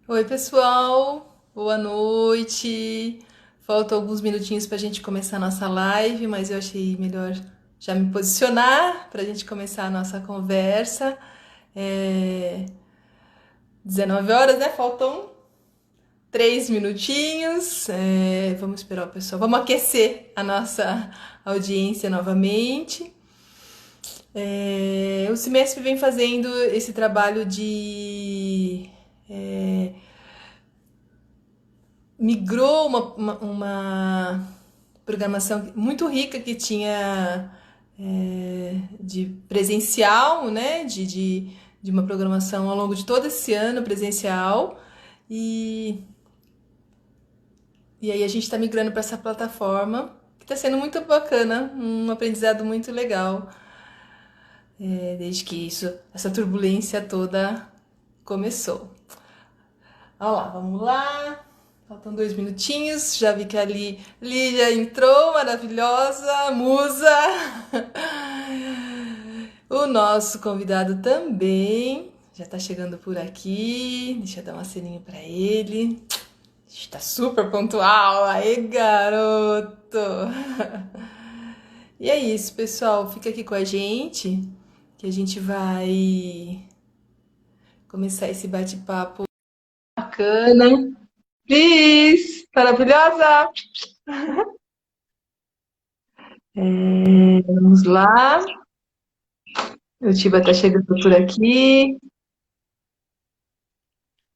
Oi, pessoal, boa noite. Faltam alguns minutinhos para a gente começar a nossa live, mas eu achei melhor já me posicionar para a gente começar a nossa conversa. É 19 horas, né? Faltam 3 minutinhos. Vamos esperar o pessoal. Vamos aquecer a nossa audiência novamente. O semestre vem fazendo esse trabalho de migrou uma programação muito rica que tinha de presencial, né? De uma programação ao longo de todo esse ano presencial. E, e aí a gente está migrando para essa plataforma que está sendo muito bacana, um aprendizado muito legal, desde que essa turbulência toda começou. Olha lá, vamos lá. Faltam 2 minutinhos. Já vi que a Lídia entrou, maravilhosa, musa. O nosso convidado também já está chegando por aqui. Deixa eu dar uma ceninha para ele. Está super pontual. Aí, garoto. E é isso, pessoal. Fica aqui com a gente que a gente vai começar esse bate-papo bacana. Cris, maravilhosa! Vamos lá. O Tiba está chegando por aqui.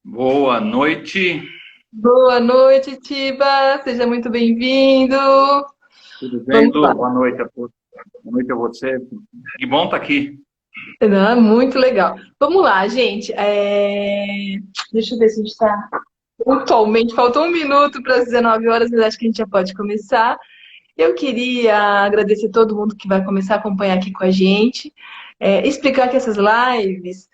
Boa noite, Boa noite, Tiba. Seja muito bem-vindo. tudo bem, Vamos lá. Lu? Boa noite a todos. Boa noite a você. Que bom estar aqui. Não, muito legal. Vamos lá, gente. Deixa eu ver se a gente está pontualmente. Faltou 1 minuto para as 19 horas, mas acho que a gente já pode começar. Eu queria agradecer todo mundo que vai começar a acompanhar aqui com a gente, explicar que essas lives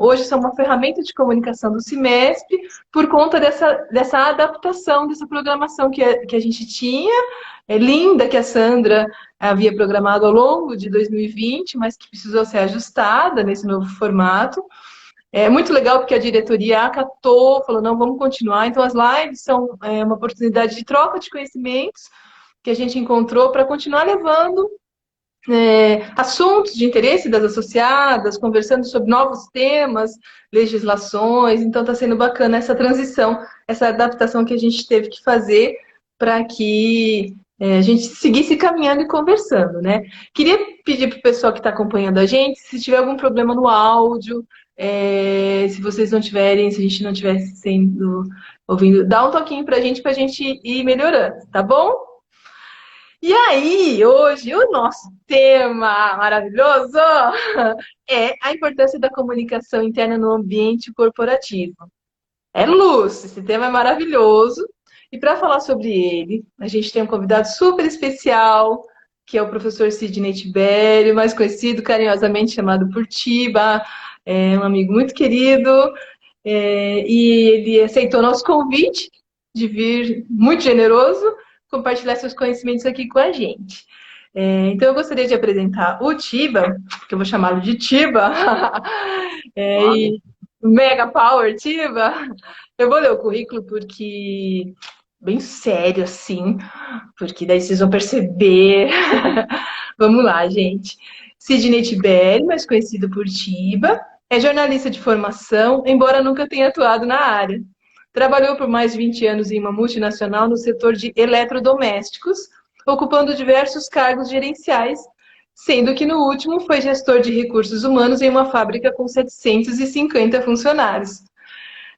hoje são uma ferramenta de comunicação do Cimesp por conta dessa adaptação, dessa programação que a gente tinha, linda, que a Sandra havia programado ao longo de 2020, mas que precisou ser ajustada nesse novo formato. É muito legal porque a diretoria acatou, falou, não, vamos continuar. Então, as lives são uma oportunidade de troca de conhecimentos que a gente encontrou para continuar levando assuntos de interesse das associadas, conversando sobre novos temas, legislações. Então, está sendo bacana essa transição, essa adaptação que a gente teve que fazer para que a gente seguisse caminhando e conversando, né? Queria pedir para o pessoal que está acompanhando a gente, se tiver algum problema no áudio, se vocês não tiverem, se a gente não estiver sendo ouvindo, dá um toquinho para a gente ir melhorando, tá bom? E aí, hoje, o nosso tema maravilhoso é a importância da comunicação interna no ambiente corporativo. É luz, esse tema é maravilhoso. E para falar sobre ele, a gente tem um convidado super especial, que é o professor Sidney Tibério, mais conhecido carinhosamente chamado por Tiba, é um amigo muito querido, e ele aceitou nosso convite de vir, muito generoso, compartilhar seus conhecimentos aqui com a gente. Então, eu gostaria de apresentar o Tiba, que eu vou chamá-lo de Tiba, Claro. e Mega Power Tiba. Eu vou ler o currículo porque bem sério assim, porque daí vocês vão perceber. Vamos lá, gente. Sidney Tiberi, mais conhecido por Tiba, é jornalista de formação, embora nunca tenha atuado na área. Trabalhou por mais de 20 anos em uma multinacional no setor de eletrodomésticos, ocupando diversos cargos gerenciais, sendo que no último foi gestor de recursos humanos em uma fábrica com 750 funcionários.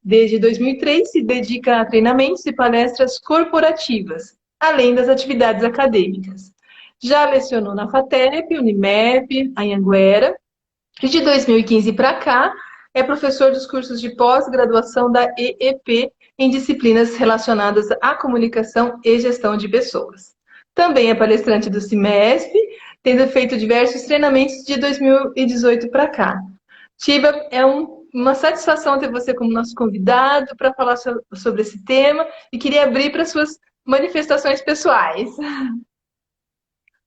Desde 2003, se dedica a treinamentos e palestras corporativas, além das atividades acadêmicas. Já lecionou na FATEP, Unimep, Anhanguera, e de 2015 para cá é professor dos cursos de pós-graduação da EEP em disciplinas relacionadas à comunicação e gestão de pessoas. Também é palestrante do CIMESP, tendo feito diversos treinamentos de 2018 para cá. Tiba, uma satisfação ter você como nosso convidado para falar sobre esse tema e queria abrir para suas manifestações pessoais.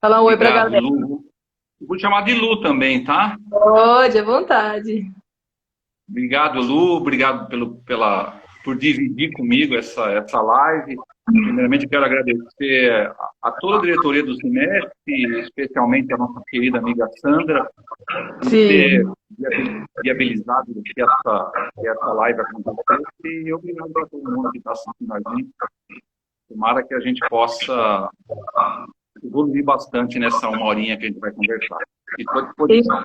Falar um oi para a Obrigado, galera. Lu. Eu vou te chamar de Lu também, tá? Pode, à vontade. Obrigado, Lu. Obrigado por dividir comigo essa live. Primeiramente, quero agradecer a toda a diretoria do Semestre, especialmente a nossa querida amiga Sandra, por ter Sim. viabilizado que essa live acontecesse. E obrigado a todo mundo que está assistindo a gente. Tomara que a gente possa evoluir bastante nessa uma horinha que a gente vai conversar. Estou à disposição.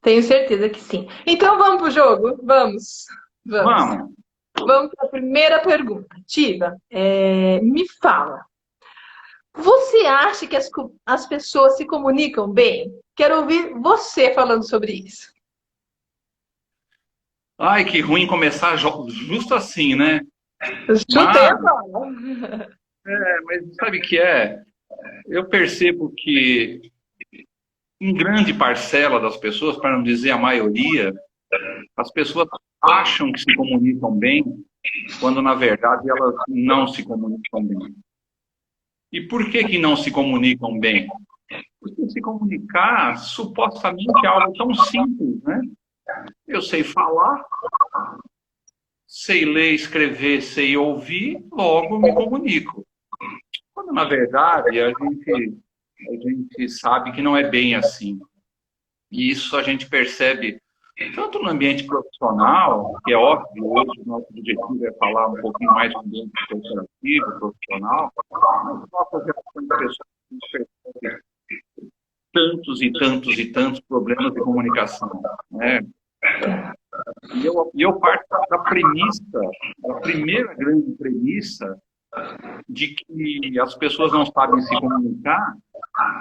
Tenho certeza que sim. Então vamos pro jogo? Vamos. Vamos. Vamos para a primeira pergunta. Tiva, me fala. Você acha que as pessoas se comunicam bem? Quero ouvir você falando sobre isso. Ai, que ruim começar justo assim, né? Chutei a Mas, bola. mas sabe o que é? Eu percebo que em grande parcela das pessoas, para não dizer a maioria, as pessoas acham que se comunicam bem, quando na verdade elas não se comunicam bem. E por que não se comunicam bem? Porque se comunicar supostamente é algo tão simples, né? Eu sei falar, sei ler, escrever, sei ouvir, logo me comunico. Quando na verdade a gente sabe que não é bem assim. E isso a gente percebe tanto no ambiente profissional, que é óbvio, hoje o nosso objetivo é falar um pouquinho mais do ambiente corporativo, profissional, mas nossas relações pessoais a gente percebe tantos e tantos e tantos problemas de comunicação, né? E eu parto da premissa, da primeira grande premissa, de que as pessoas não sabem se comunicar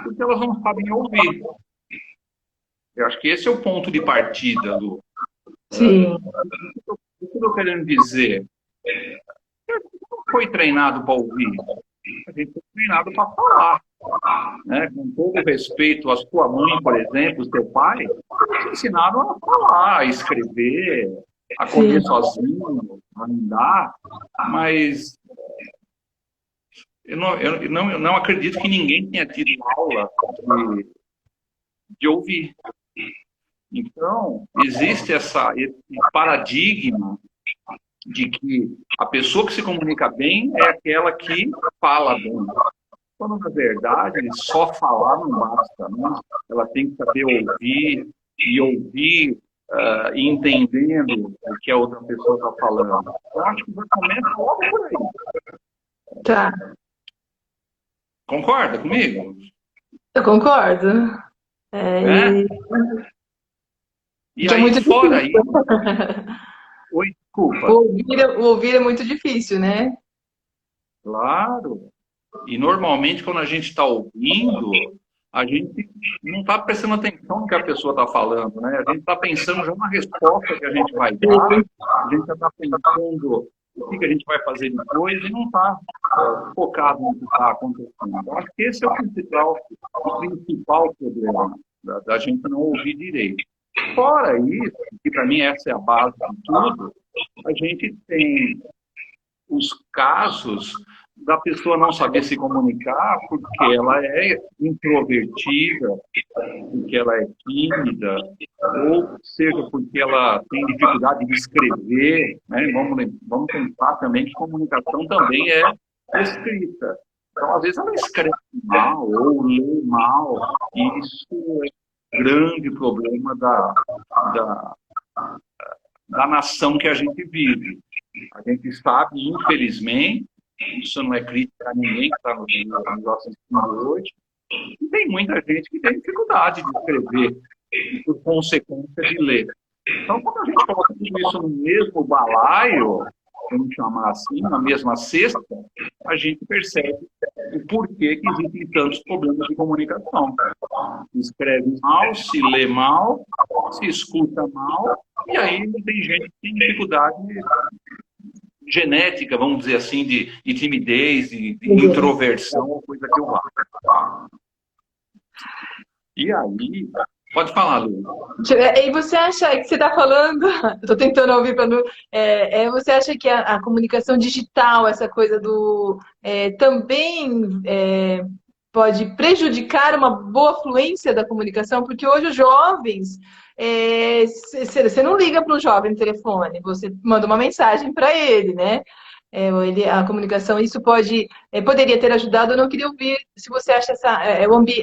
porque elas não sabem ouvir. Eu acho que esse é o ponto de partida, Lu. Sim. O que eu estou querendo dizer? A gente não foi treinado para ouvir, a gente foi treinado para falar. Né? Com todo respeito à sua mãe, por exemplo, o seu pai, eles te ensinaram a falar, a escrever, a comer sozinho, a andar, mas eu não acredito que ninguém tenha tido aula de ouvir. Então, existe esse paradigma de que a pessoa que se comunica bem é aquela que fala bem. Quando, na verdade, só falar não basta, né? Ela tem que saber ouvir, e ouvir entendendo o que a outra pessoa está falando. Eu acho que já começa logo por aí. Tá. Concorda comigo? Eu concordo. E Que é aí, muito fora difícil. isso... Oi, desculpa. O ouvir é muito difícil, né? Claro. E normalmente, quando a gente está ouvindo, a gente não está prestando atenção no que a pessoa está falando, né? A gente está pensando já na resposta que a gente vai dar, a gente já está pensando o que a gente vai fazer depois e não está focado no que está acontecendo. Então, acho que esse é o principal problema da gente não ouvir direito. Fora isso, que para mim essa é a base de tudo, a gente tem os casos da pessoa não saber se comunicar porque ela é introvertida, porque ela é tímida, ou seja, porque ela tem dificuldade de escrever, né? Vamos pensar também que comunicação também é escrita. Então, às vezes ela escreve mal ou lê mal, e isso é um grande problema da nação que a gente vive. A gente sabe, infelizmente, isso não é crítica a ninguém que está nos assistindo hoje, e tem muita gente que tem dificuldade de escrever, e por consequência de ler. Então, quando a gente coloca tudo isso no mesmo balaio, vamos chamar assim, na mesma cesta, a gente percebe o porquê que existem tantos problemas de comunicação. Se escreve mal, se lê mal, se escuta mal, e aí tem gente que tem dificuldade genética, vamos dizer assim, de timidez, de introversão, coisa que eu acho. E aí, pode falar, Lu. E você acha que você está falando, estou tentando ouvir para não. Você acha que a comunicação digital, essa coisa do. Também pode prejudicar uma boa fluência da comunicação? Porque hoje os jovens, você não liga para o jovem no telefone, você manda uma mensagem para ele, né? A comunicação, isso poderia ter ajudado. Eu não queria ouvir se você acha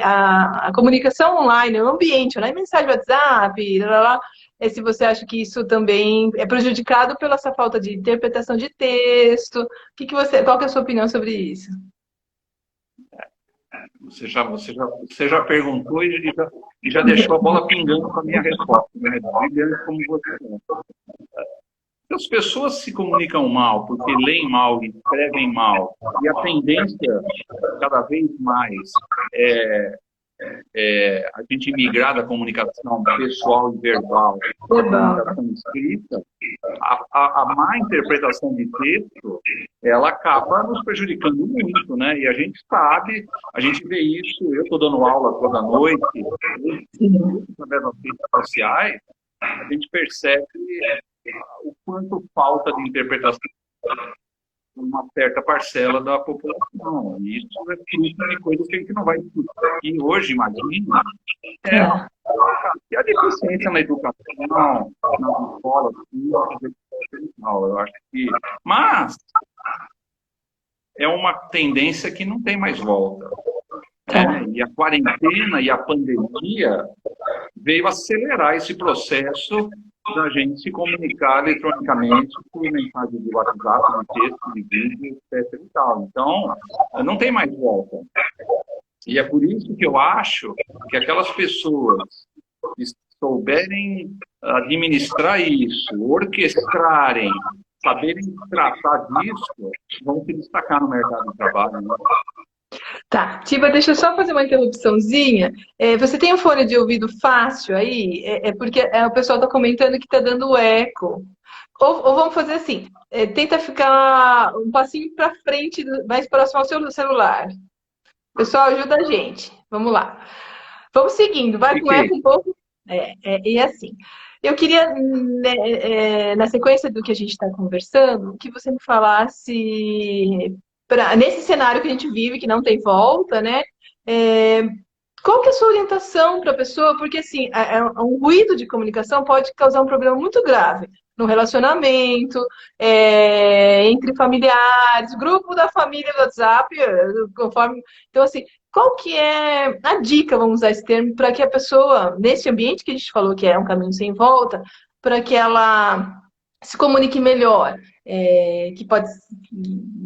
a comunicação online, o ambiente, né? Mensagem WhatsApp, lá, lá, se você acha que isso também é prejudicado pela essa falta de interpretação de texto. Qual que é a sua opinião sobre isso? Você já perguntou e já deixou a bola pingando com a minha resposta, né? Brilhante como você é. As pessoas se comunicam mal porque leem mal e escrevem mal, e a tendência cada vez mais a gente migrar da comunicação pessoal e verbal para a comunicação escrita. A má interpretação de texto, ela acaba nos prejudicando muito, né? E a gente sabe, a gente vê isso, eu estou dando aula toda noite, através das redes sociais, a gente percebe o quanto falta de interpretação uma certa parcela da população. E isso é fruto de coisas que a gente não vai discutir aqui hoje, imagina. E a deficiência na educação, nas escolas, eu acho que... Mas é uma tendência que não tem mais volta. Né? E a quarentena e a pandemia veio acelerar esse processo da gente se comunicar eletronicamente por mensagem de WhatsApp, de texto, de vídeo, etc. E tal. Então, não tem mais volta. E é por isso que eu acho que aquelas pessoas que souberem administrar isso, orquestrarem, saberem tratar disso, vão se destacar no mercado de trabalho. Né? Tá, Tiba, deixa eu só fazer uma interrupçãozinha. Você tem um fone de ouvido fácil aí? Porque o pessoal está comentando que está dando eco. Ou vamos fazer assim, tenta ficar um passinho para frente, mais próximo ao seu celular. Pessoal, ajuda a gente. Vamos lá. Vamos seguindo, vai com eco um pouco. E assim, eu queria, na sequência do que a gente está conversando, que você me falasse... Nesse cenário que a gente vive, que não tem volta, né? Qual que é a sua orientação para a pessoa? Porque, assim, um ruído de comunicação pode causar um problema muito grave no relacionamento, entre familiares, grupo da família do WhatsApp, conforme... Então, assim, qual que é a dica, vamos usar esse termo, para que a pessoa, nesse ambiente que a gente falou que é um caminho sem volta, para que ela se comunique melhor? Que pode,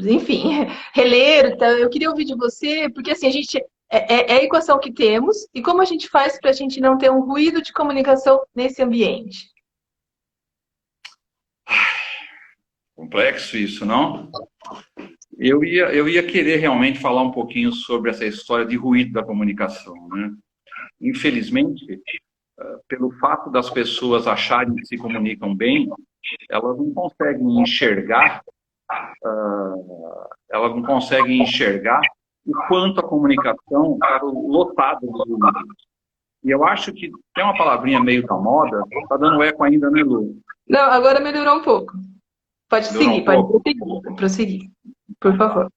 enfim, reler. Então, eu queria ouvir de você, porque assim, a gente é a equação que temos, e como a gente faz para a gente não ter um ruído de comunicação nesse ambiente? Complexo isso, não? Eu ia querer realmente falar um pouquinho sobre essa história de ruído da comunicação, né? Infelizmente, pelo fato das pessoas acharem que se comunicam bem, elas não conseguem enxergar, o quanto a comunicação está lotada de ruídos. E eu acho que tem uma palavrinha meio da moda, está dando eco ainda, né, Lu? Não, agora melhorou um pouco. Pode seguir, pode prosseguir, por favor.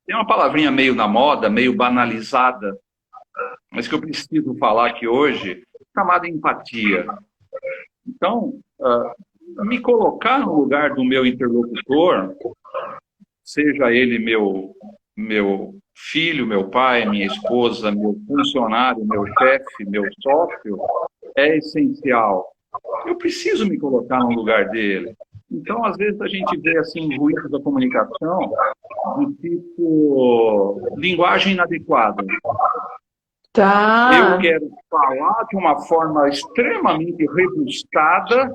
Tem uma palavrinha meio na moda, meio banalizada, mas que eu preciso falar aqui hoje, chamada empatia. Então, me colocar no lugar do meu interlocutor, seja ele meu filho, meu pai, minha esposa, meu funcionário, meu chefe, meu sócio, é essencial. Eu preciso me colocar no lugar dele. Então, às vezes, a gente vê assim, ruído da comunicação do tipo linguagem inadequada. Tá. Eu quero falar de uma forma extremamente rebuscada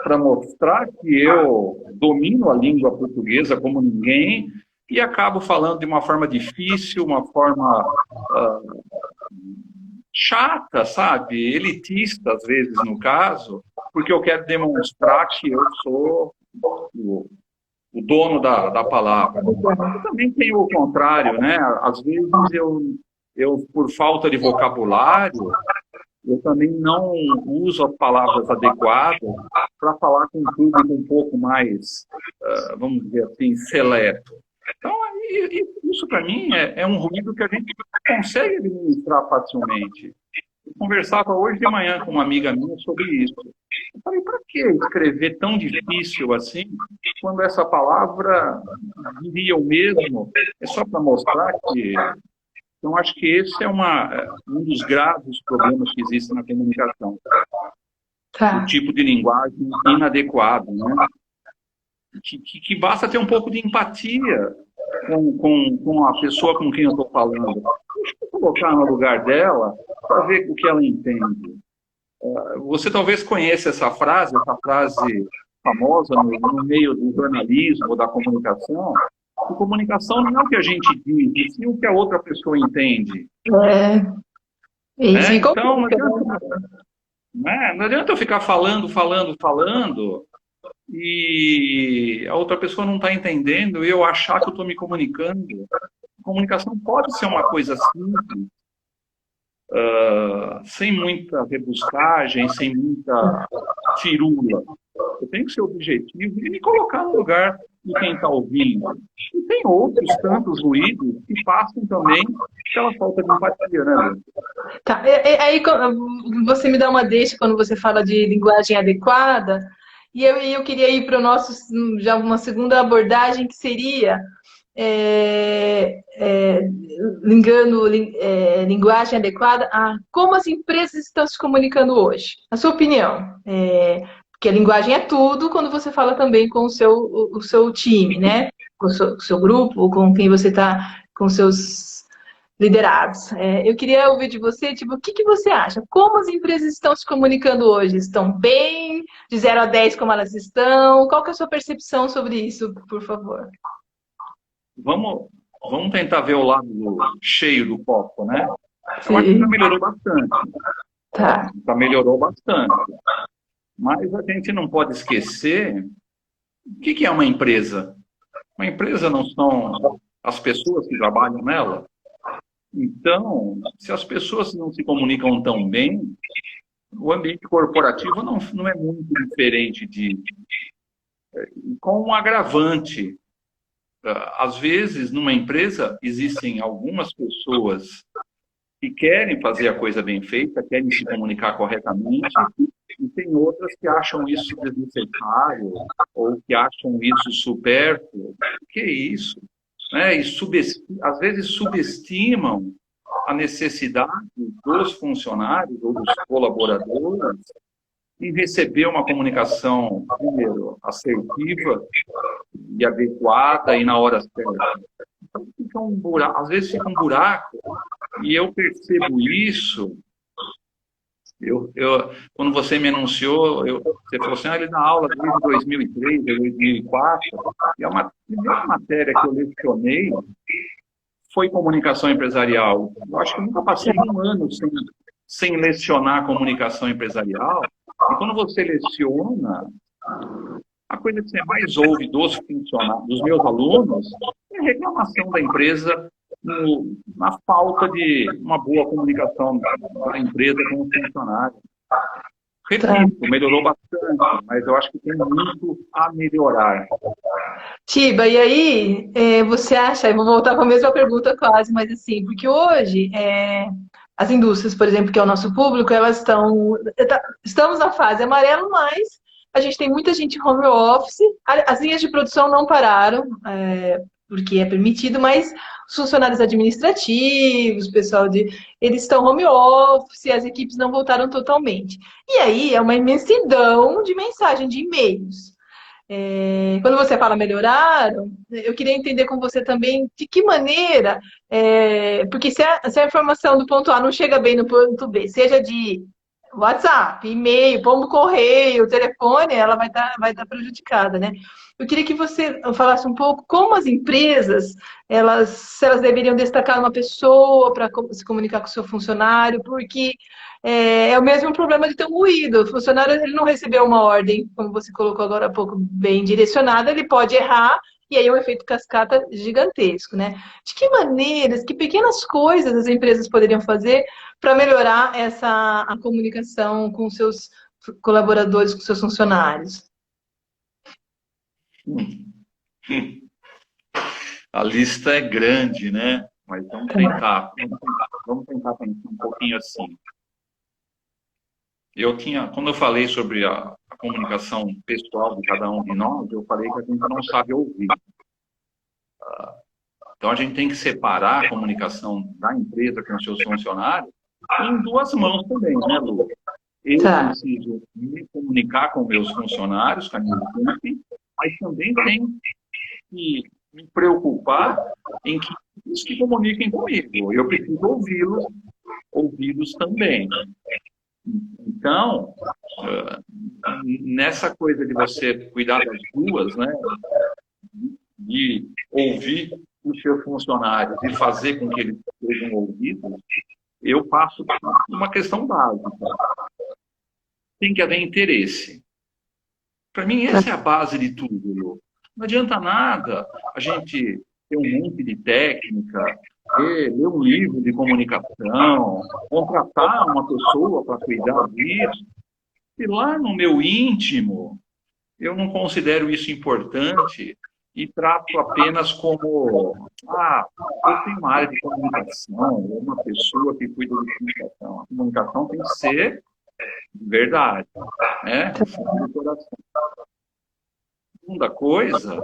para mostrar que eu domino a língua portuguesa como ninguém e acabo falando de uma forma difícil, uma forma chata, sabe? Elitista, às vezes, no caso, porque eu quero demonstrar que eu sou o dono da palavra. Eu também tenho o contrário, né? Às vezes eu, por falta de vocabulário, eu também não uso as palavras adequadas para falar com um público um pouco mais, vamos dizer assim, seleto. Então, isso para mim é um ruído que a gente consegue administrar facilmente. Eu conversava hoje de manhã com uma amiga minha sobre isso. Eu falei, para que escrever tão difícil assim, quando essa palavra diria o mesmo? É só para mostrar que. Então, acho que esse é um dos graves problemas que existem na comunicação. O Tá. tipo de linguagem inadequado, né? Que basta ter um pouco de empatia com a pessoa com quem eu estou falando. Deixa eu colocar no lugar dela para ver o que ela entende. Você talvez conheça essa frase famosa no meio do jornalismo ou da comunicação. A comunicação não é o que a gente diz, e sim o que a outra pessoa entende. É, isso Né? me Então, complica, né? não adianta eu ficar falando, e a outra pessoa não está entendendo e eu achar que eu estou me comunicando. A comunicação pode ser uma coisa simples, sem muita rebuscagem, sem muita firula. Eu tenho que ser objetivo e me colocar no lugar de quem está ouvindo. E tem outros tantos ruídos que passam também pela falta de empatia, né, Lu? Tá. Aí você me dá uma deixa quando você fala de linguagem adequada, e eu queria ir para o nosso, já uma segunda abordagem que seria linguagem adequada a como as empresas estão se comunicando hoje. Na sua opinião, porque a linguagem é tudo quando você fala também com o seu time, né? Com o seu grupo, com quem você está, com seus liderados. Eu queria ouvir de você, tipo, o que que você acha? Como as empresas estão se comunicando hoje? Estão bem? De 0 a 10, como elas estão? Qual que é a sua percepção sobre isso, por favor? Vamos, vamos tentar ver o lado cheio do copo, né? Eu acho que já Sim, melhorou bastante. tá. Já melhorou bastante. Mas a gente não pode esquecer o que é uma empresa. Uma empresa não são as pessoas que trabalham nela. Então, se as pessoas não se comunicam tão bem, o ambiente corporativo não é muito diferente com um agravante. Às vezes, numa empresa, existem algumas pessoas que querem fazer a coisa bem feita, querem se comunicar corretamente, e tem outras que acham isso desnecessário, ou que acham isso supérfluo. O que é isso? Né? E às vezes subestimam a necessidade dos funcionários ou dos colaboradores em receber uma comunicação, primeiro, assertiva e adequada e na hora certa. Então, fica um buraco, às vezes fica um buraco, e eu percebo isso. Quando você me anunciou, você falou assim, ele dá aula desde 2003, 2004, e a primeira matéria que eu lecionei foi comunicação empresarial. Eu acho que eu nunca passei um ano sem lecionar comunicação empresarial, e quando você leciona, a coisa que você mais ouve dos funcionários, dos meus alunos, é a reclamação da empresa na falta de uma boa comunicação da empresa com os funcionários. Tá. Repito, melhorou bastante, mas eu acho que tem muito a melhorar. Tiba, e aí, você acha, eu vou voltar com a mesma pergunta quase, mas assim, porque hoje as indústrias, por exemplo, que é o nosso público, elas estamos na fase amarelo, mas a gente tem muita gente em home office, as linhas de produção não pararam, porque é permitido, mas os funcionários administrativos, o pessoal eles estão home office, as equipes não voltaram totalmente. E aí é uma imensidão de mensagem, de e-mails. Quando você fala melhoraram, eu queria entender com você também de que maneira, porque se a informação do ponto A não chega bem no ponto B, seja de WhatsApp, e-mail, pombo correio, telefone, ela vai estar prejudicada, né? Eu queria que você falasse um pouco como as empresas, se elas deveriam destacar uma pessoa para se comunicar com o seu funcionário, porque é o mesmo problema de ter um ruído. O funcionário ele não recebeu uma ordem, como você colocou agora há pouco, bem direcionada, ele pode errar, e aí é um efeito cascata gigantesco, né? De que maneiras, que pequenas coisas as empresas poderiam fazer para melhorar a comunicação com seus colaboradores, com seus funcionários? A lista é grande, né? Mas vamos tentar pensar um pouquinho assim. Quando eu falei sobre a comunicação pessoal de cada um de nós, eu falei que a gente não sabe ouvir. Então, a gente tem que separar a comunicação da empresa com os seus funcionários em duas mãos também, né, Lu? Eu preciso me comunicar com meus funcionários, com a minha equipe, mas também tenho que me preocupar em que eles que comuniquem comigo. Eu preciso ouvi-los também. Então, nessa coisa de você cuidar das duas, né, de ouvir os seus funcionários e fazer com que eles sejam ouvidos, eu passo por uma questão básica. Tem que haver interesse. Para mim, essa é a base de tudo, Lu. Não adianta nada a gente ter um monte de técnica, ler um livro de comunicação, contratar uma pessoa para cuidar disso. E lá no meu íntimo, eu não considero isso importante e trato apenas como, eu tenho uma área de comunicação, uma pessoa que cuida de comunicação. A comunicação tem que ser de verdade, né? Do coração. A segunda coisa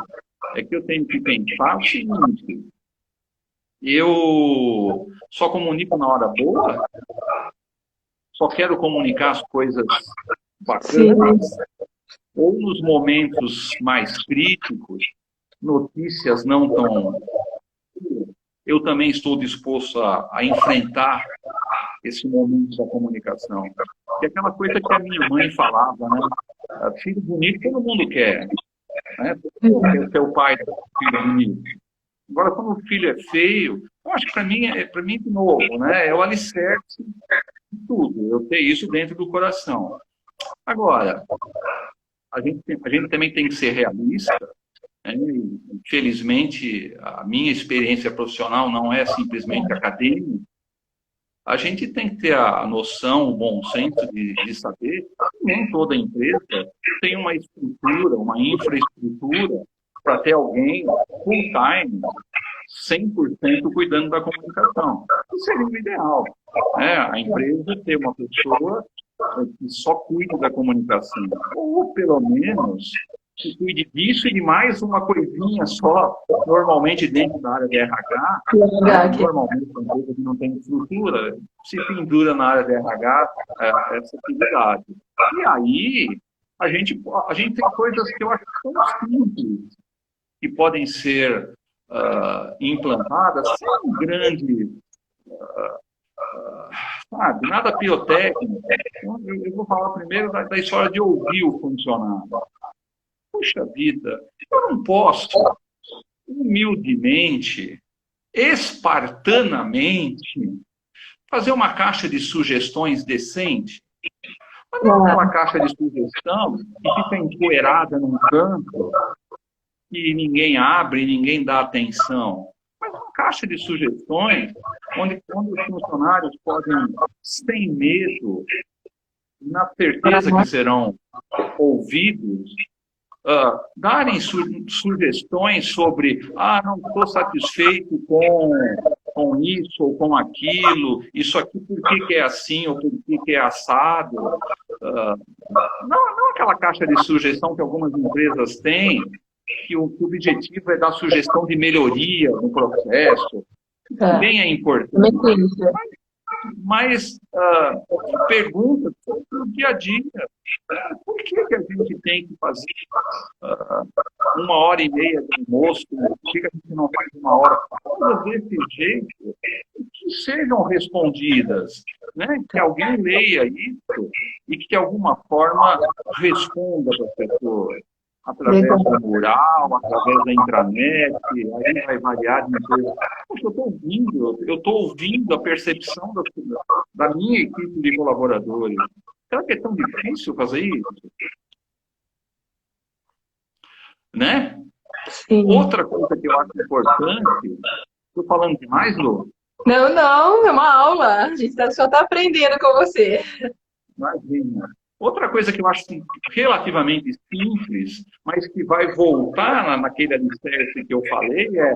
é que eu tenho que pensar o seguinte: eu só comunico na hora boa? Só quero comunicar as coisas bacanas? Sim. Ou nos momentos mais críticos, notícias não tão... Eu também estou disposto a enfrentar esse momento da comunicação. Que é aquela coisa que a minha mãe falava, né? Filho bonito todo mundo quer. Né? Todo mundo quer ser o pai do filho bonito. Agora, quando o filho é feio, eu acho que para mim de novo, né? É o alicerce de tudo. Eu tenho isso dentro do coração. Agora, a gente também tem que ser realista. Né? Infelizmente, a minha experiência profissional não é simplesmente acadêmica. A gente tem que ter a noção, o bom senso de saber que nem toda empresa tem uma estrutura, uma infraestrutura para ter alguém full-time, 100% cuidando da comunicação. Isso seria o ideal. Né? A empresa ter uma pessoa que só cuida da comunicação. Ou, pelo menos, que cuide disso e de mais uma coisinha só, normalmente dentro da área de RH, normalmente uma empresa que não tem estrutura, se pendura na área de RH essa atividade. E aí, a gente tem coisas que eu acho tão simples, que podem ser implantadas sem grande... sabe, nada pirotécnico. Eu vou falar primeiro da história de ouvir o funcionário. Puxa vida, eu não posso, humildemente, espartanamente, fazer uma caixa de sugestões decente. Mas não aquela caixa de sugestão que fica empoeirada num canto e ninguém abre, ninguém dá atenção. Mas uma caixa de sugestões onde os funcionários podem, sem medo, na certeza que serão ouvidos, darem sugestões sobre não estou satisfeito com isso ou com aquilo, isso aqui por que é assim ou por que é assado. Não aquela caixa de sugestão que algumas empresas têm, que o objetivo é dar sugestão de melhoria no processo. Também é importante. Mas pergunta sobre o dia a dia. Por que a gente tem que fazer 1h30 de almoço? Por que a gente não faz 1 hora? Coisas desse jeito que sejam respondidas. Né? Que alguém leia isso e que, de alguma forma, responda para as pessoas. Através do mural, através da intranet, aí vai variar de coisa. Poxa, eu estou ouvindo a percepção da minha equipe de colaboradores. Será que é tão difícil fazer isso? Né? Sim. Outra coisa que eu acho importante, estou falando demais, Lu? Não, é uma aula. A gente só está aprendendo com você. Imagina. Outra coisa que eu acho relativamente simples, mas que vai voltar naquele alicerce que eu falei, é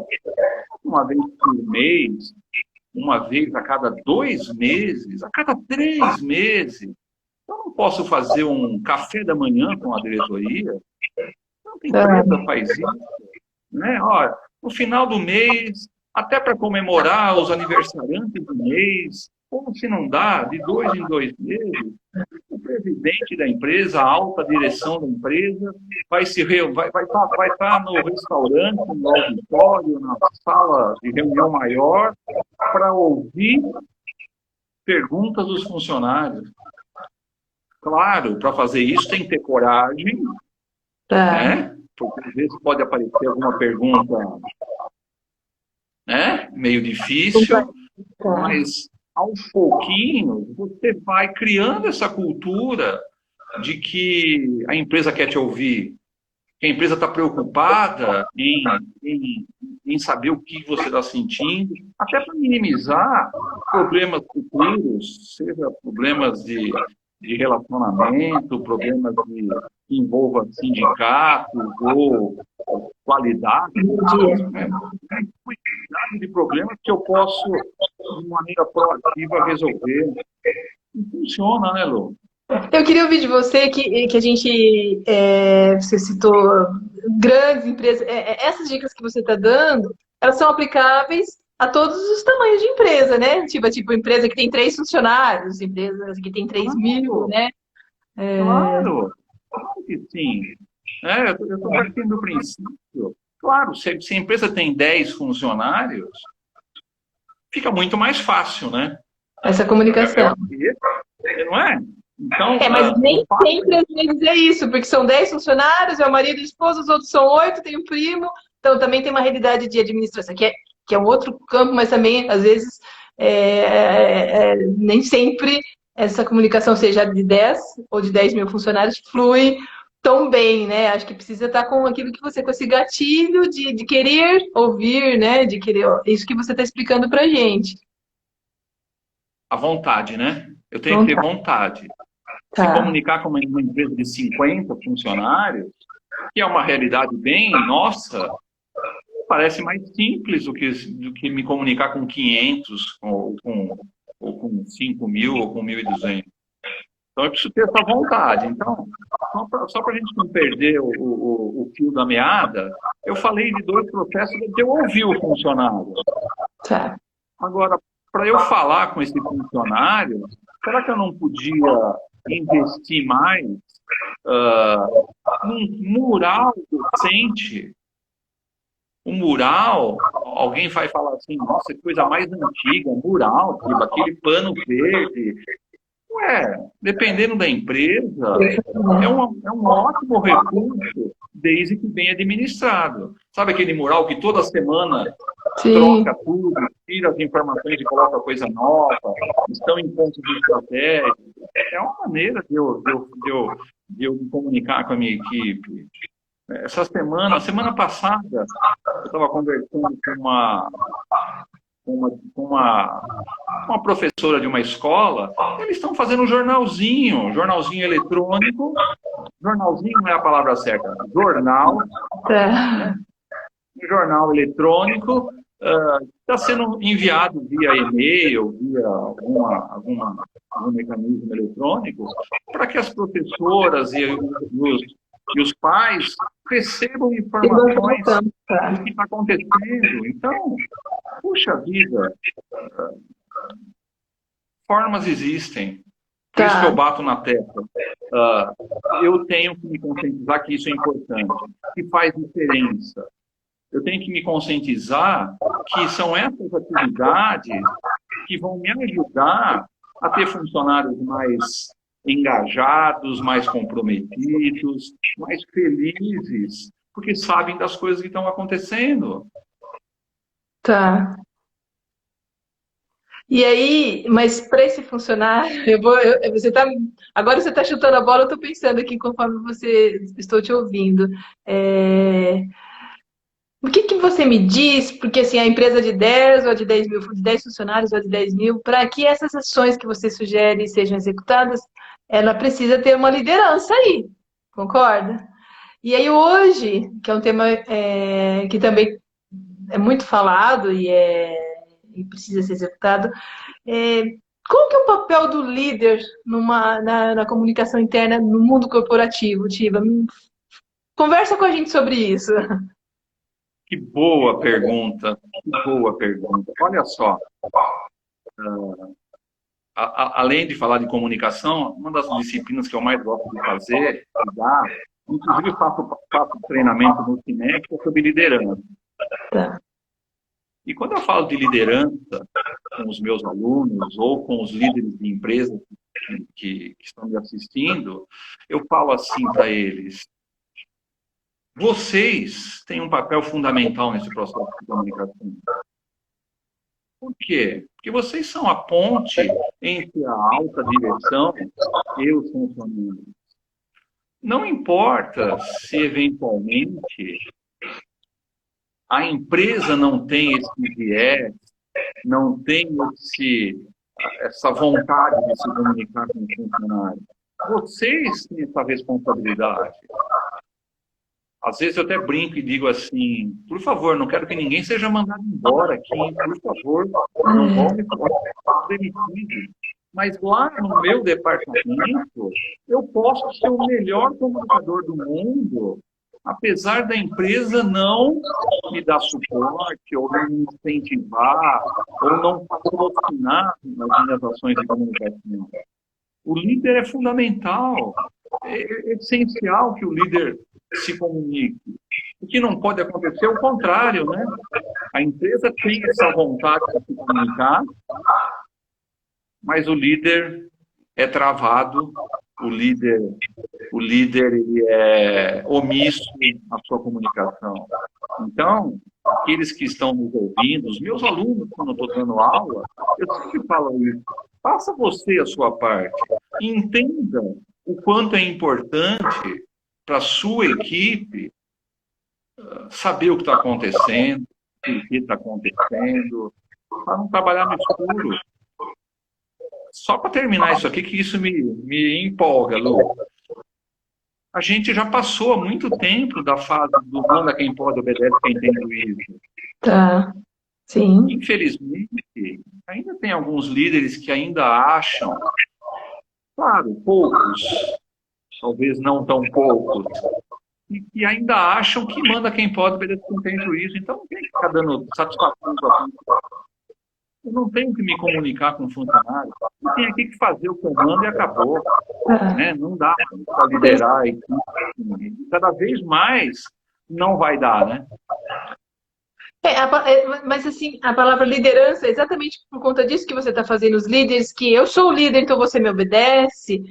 uma vez por mês, uma vez a cada 2 meses, a cada 3 meses. Eu não posso fazer um café da manhã com a diretoria. Tanta empresa faz isso, né? Olha, no final do mês, até para comemorar os aniversariantes do mês, ou se não dá, de 2 em 2 meses, o presidente da empresa, a alta direção da empresa, vai estar no restaurante, no auditório, na sala de reunião maior, para ouvir perguntas dos funcionários. Claro, para fazer isso tem que ter coragem, né? Porque às vezes pode aparecer alguma pergunta, né? Meio difícil, mas aos pouquinhos você vai criando essa cultura de que a empresa quer te ouvir, que a empresa está preocupada em saber o que você está sentindo, até para minimizar problemas futuros, seja problemas de relacionamento, problemas que envolvam sindicatos ou qualidade, né? Quantidade de problemas que eu posso, de maneira proativa, resolver. E funciona, né, Lu? Eu queria ouvir de você que a gente, você citou grandes empresas, essas dicas que você está dando, elas são aplicáveis a todos os tamanhos de empresa, né? Tipo empresa que tem 3 funcionários, empresas que tem 3.000, né? Claro, claro que sim. Eu estou partindo do princípio. Claro, se a empresa tem 10 funcionários, fica muito mais fácil, né? Essa comunicação. Não é? Então, mas nem sempre às vezes é isso, porque são 10 funcionários, é o marido e a esposa, os outros são 8, tem um primo, então também tem uma realidade de administração, que é um outro campo, mas também, às vezes, nem sempre essa comunicação, seja de 10 ou de 10.000 funcionários, flui tão bem, né? Acho que precisa estar com aquilo que você, com esse gatilho de querer ouvir, né? De querer, isso que você está explicando pra gente. A vontade, né? Eu tenho que ter vontade. Se comunicar com uma empresa de 50 funcionários, que é uma realidade bem nossa, parece mais simples do que me comunicar com 500, ou com 5.000, ou com 1.200. Então, eu preciso ter essa vontade. Então, só para a gente não perder o fio da meada, eu falei de 2 processos de eu ouvir o funcionário. Agora, para eu falar com esse funcionário, será que eu não podia investir mais num mural docente? Um mural, alguém vai falar assim, nossa, que coisa mais antiga, um mural, tipo, aquele pano verde. Dependendo da empresa, é um ótimo recurso, desde que bem administrado. Sabe aquele mural que toda semana troca tudo, tira as informações e coloca coisa nova, estão em pontos de estratégia? É uma maneira de eu me comunicar com a minha equipe. Essa semana passada, eu estava conversando com uma professora de uma escola. Eles estão fazendo um jornalzinho eletrônico. Jornalzinho não é a palavra certa, jornal. Né? Um jornal eletrônico está sendo enviado via e-mail, via algum mecanismo eletrônico, para que as professoras e os pais recebam informações do que está acontecendo. Então, puxa vida, formas existem. Por isso que eu bato na tecla. Eu tenho que me conscientizar que isso é importante, que faz diferença. Eu tenho que me conscientizar que são essas atividades que vão me ajudar a ter funcionários mais engajados, mais comprometidos, mais felizes, porque sabem das coisas que estão acontecendo. E aí, mas para esse funcionário, agora você está chutando a bola, eu estou pensando aqui conforme estou te ouvindo. O que você me diz? Porque assim, a empresa de 10 ou de 10.000, de 10 funcionários ou de 10.000, para que essas ações que você sugere sejam executadas, ela precisa ter uma liderança aí, concorda? E aí hoje, que é um tema que também é muito falado e precisa ser executado, é, qual que é o papel do líder na comunicação interna no mundo corporativo, Tiva? Conversa com a gente sobre isso. Que boa pergunta, que boa pergunta. Olha só, além de falar de comunicação, uma das disciplinas que eu mais gosto de fazer, de dar, inclusive faço treinamento no Cinec, é sobre liderança. Tá. E quando eu falo de liderança com os meus alunos ou com os líderes de empresas que estão me assistindo, eu falo assim para eles: vocês têm um papel fundamental nesse processo de comunicação. Por quê? Porque vocês são a ponte entre a alta direção e os funcionários. Não importa se, eventualmente, a empresa não tem esse viés, não tem essa vontade de se comunicar com o funcionário. Vocês têm essa responsabilidade. Às vezes eu até brinco e digo assim: por favor, não quero que ninguém seja mandado embora aqui, por favor, não vão me demitido. Mas lá no meu departamento, eu posso ser o melhor comunicador do mundo, apesar da empresa não me dar suporte, ou não me incentivar, ou não patrocinar as minhas ações de comunicação. O líder é fundamental, é essencial que o líder se comunique. O que não pode acontecer é o contrário, né? A empresa tem essa vontade de se comunicar, mas o líder é travado, o líder ele é omisso na sua comunicação. Então, aqueles que estão nos ouvindo, os meus alunos, quando eu estou dando aula, eu sempre falo isso: faça você a sua parte. Entenda o quanto é importante para a sua equipe saber o que está acontecendo, o que está acontecendo, para não trabalhar no escuro. Só para terminar isso aqui, que isso me empolga, Lu. A gente já passou há muito tempo da fase do manda quem pode, obedece quem tem juízo. Tá, sim. Infelizmente, ainda tem alguns líderes que ainda acham, claro, poucos, talvez não tão poucos, e que ainda acham que manda quem pode, obedece quem tem juízo. Então não tem que ficar dando satisfação para a. Eu não tenho que me comunicar com o funcionário. Eu tenho aqui que fazer o comando e acabou. Né? Não dá para liderar a equipe. Cada vez mais não vai dar, né? Mas assim, a palavra liderança é exatamente por conta disso que você está fazendo os líderes, que eu sou o líder, então você me obedece.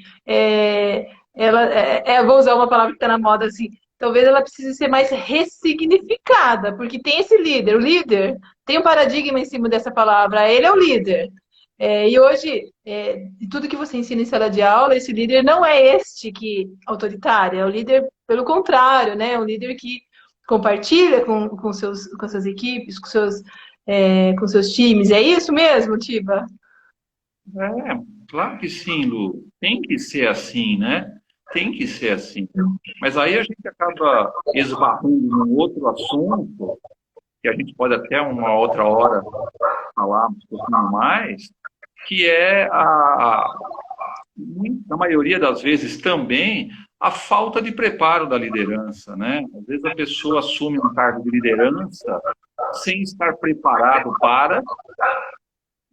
Vou usar uma palavra que está na moda assim. Talvez ela precise ser mais ressignificada, porque tem esse líder. O líder tem um paradigma em cima dessa palavra. Ele é o líder. E hoje, de tudo que você ensina em sala de aula, esse líder não é autoritário. É o líder, pelo contrário, né? É um líder que compartilha com suas equipes, com seus times. É isso mesmo, Tiba? Claro que sim, Lu. Tem que ser assim, né? Tem que ser assim. Mas aí a gente acaba esbarrando num outro assunto, que a gente pode até uma outra hora falar um pouquinho mais, que é, na maioria das vezes também, a falta de preparo da liderança, né? Às vezes a pessoa assume um cargo de liderança sem estar preparado para.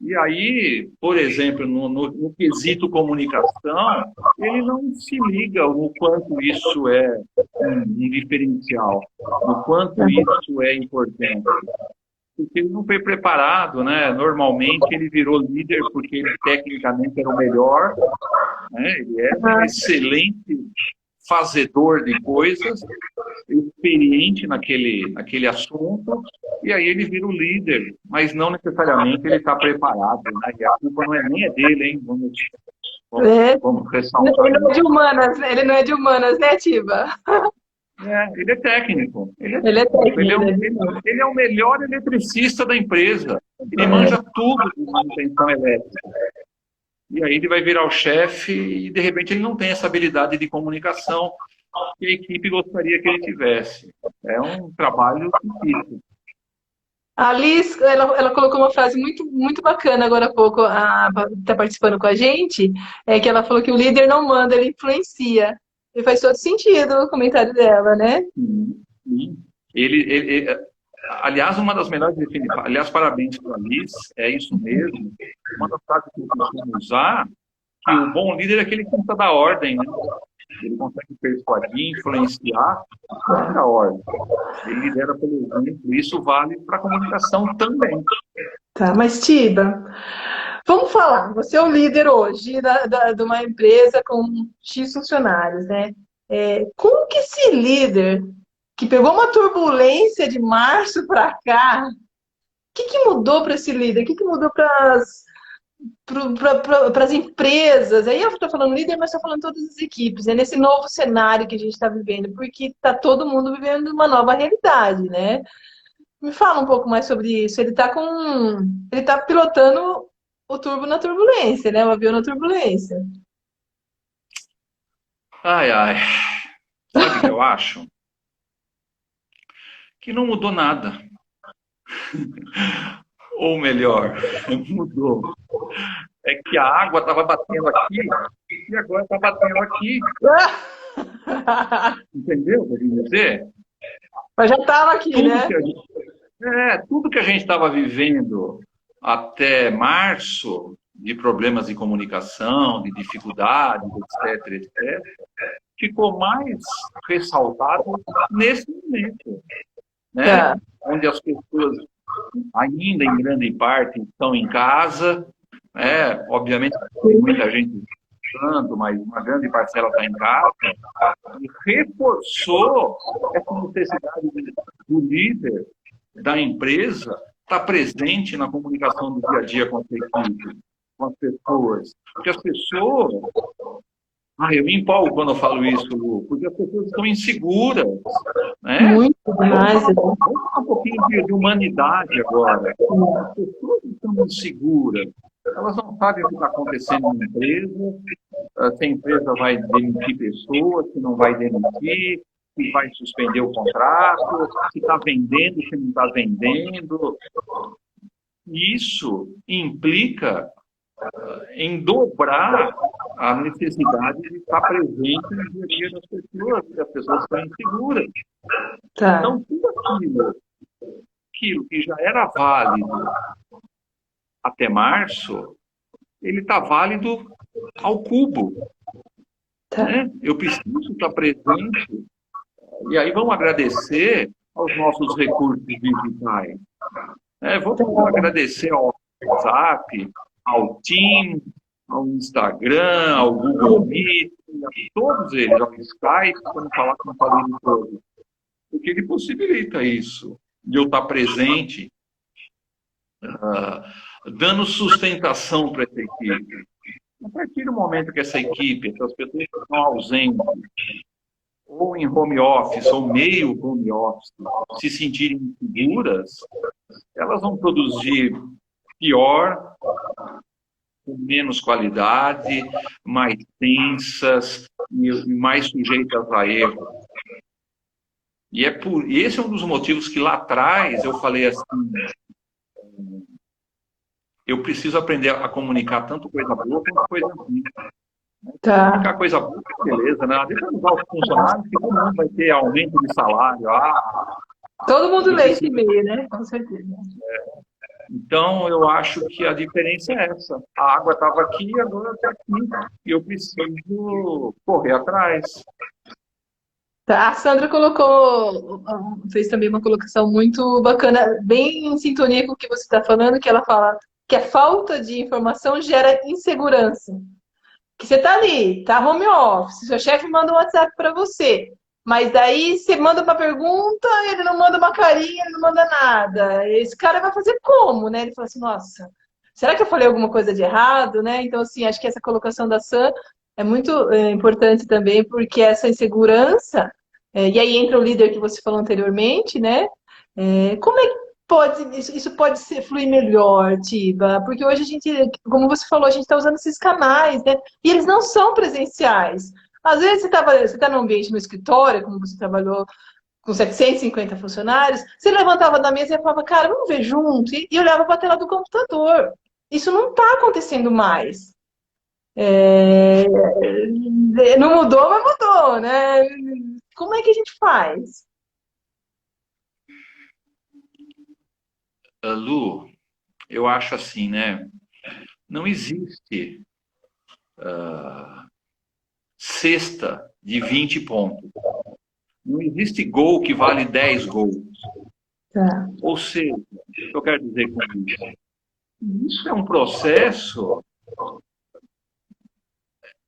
E aí, por exemplo, no quesito comunicação, ele não se liga o quanto isso é um diferencial, o quanto isso é importante. Porque ele não foi preparado, né? Normalmente ele virou líder porque ele tecnicamente era o melhor, né? Ele era um excelente fazedor de coisas, experiente naquele assunto, e aí ele vira o líder, mas não necessariamente ele está preparado, né? E a culpa não é nem dele, hein? Vamos ressaltar. Ele não é de humanas, né, Tiba? Ele é técnico. Ele é o melhor eletricista da empresa. Ele manja tudo de manutenção elétrica. e aí ele vai virar o chefe e, de repente, ele não tem essa habilidade de comunicação que a equipe gostaria que ele tivesse. É um trabalho difícil. A Liz, ela colocou uma frase muito, muito bacana agora há pouco, está participando com a gente, que ela falou que o líder não manda, ele influencia. E faz todo sentido o comentário dela, né? Sim, sim. Aliás, uma das melhores definições, aliás, parabéns para a Liz, é isso mesmo. Uma das frases que eu costumo usar, que o bom líder é aquele que tenta dar ordem, né? Ele consegue persuadir, influenciar, não dá ordem. Ele lidera pelo exemplo. Isso vale para a comunicação também. Tá, mas Tiba, vamos falar. Você é o líder hoje de uma empresa com X funcionários, né? Como que esse líder que pegou uma turbulência de março para cá, o que mudou para esse líder? O que mudou para as empresas? Aí eu estou falando líder, mas estou falando todas as equipes. É nesse novo cenário que a gente está vivendo, porque está todo mundo vivendo uma nova realidade, né? Me fala um pouco mais sobre isso. Ele está pilotando o turbo na turbulência, né? O avião na turbulência. Ai, ai. Sabe o que eu acho? Que não mudou nada. Ou melhor, mudou. É que a água estava batendo aqui e agora está batendo aqui. Entendeu o que eu quis dizer? Mas já estava aqui, Tudo né? tudo que a gente estava vivendo até março, de problemas de comunicação, de dificuldades, etc., etc., ficou mais ressaltado nesse momento, né? Tá. Onde as pessoas, ainda em grande parte, estão em casa, né? Obviamente tem muita gente usando, mas uma grande parcela está em casa, e reforçou essa necessidade do líder da empresa estar presente na comunicação do dia a dia com a equipe, com as pessoas. Porque as pessoas... eu me empolgo quando eu falo isso, Lu, porque as pessoas estão inseguras, né? Muito demais. Vamos falar um pouquinho de humanidade agora. As pessoas estão inseguras. Elas não sabem o que está acontecendo na empresa, se a empresa vai demitir pessoas, se não vai demitir, se vai suspender o contrato, se está vendendo, se não está vendendo. Isso implica em dobrar a necessidade de estar presente no dia a dia das pessoas, porque as pessoas estão inseguras. Tá. Então, tudo aquilo que já era válido até março, ele está válido ao cubo. Tá. Né? Eu preciso estar presente. E aí vamos agradecer aos nossos recursos digitais. Vamos agradecer ao WhatsApp, ao Teams, ao Instagram, ao Google Meet, a todos eles, ao Skype, quando falar com o família todo. Porque ele possibilita isso, de eu estar presente, dando sustentação para essa equipe. A partir do momento que essa equipe, essas pessoas que estão ausentes, ou em home office, ou meio home office, se sentirem seguras, elas vão produzir pior, com menos qualidade, mais tensas e mais sujeitas a erro. E esse é um dos motivos que lá atrás eu falei assim, eu preciso aprender a comunicar tanto coisa boa quanto coisa ruim. Tá. Comunicar coisa boa, beleza, né? Deixa eu usar os funcionários, que todo mundo vai ter aumento de salário. Todo mundo lê esse e-mail, né? Com certeza. Então, eu acho que a diferença é essa. A água estava aqui e agora está aqui. E eu preciso correr atrás. Tá. A Sandra fez também uma colocação muito bacana, bem em sintonia com o que você está falando, que ela fala que a falta de informação gera insegurança. Que você está ali, tá home office, seu chefe manda um WhatsApp para você. Mas daí você manda uma pergunta, ele não manda uma carinha, ele não manda nada. Esse cara vai fazer como, né? Ele fala assim, nossa, será que eu falei alguma coisa de errado, né? Então, assim, acho que essa colocação da Sam é muito importante também, porque essa insegurança, e aí entra o líder que você falou anteriormente, né? isso pode fluir melhor, Tiba? Porque hoje a gente, como você falou, a gente está usando esses canais, né? E eles não são presenciais. Às vezes você está num ambiente no escritório, como você trabalhou com 750 funcionários, você levantava da mesa e falava, cara, vamos ver junto, e olhava para a tela do computador. Isso não está acontecendo mais. É, não mudou, mas mudou, né? Como é que a gente faz? Lu, eu acho assim, né? Não existe cesta de 20 pontos. Não existe gol que vale 10 gols. Tá. Ou seja, o que eu quero dizer com isso? Isso é um processo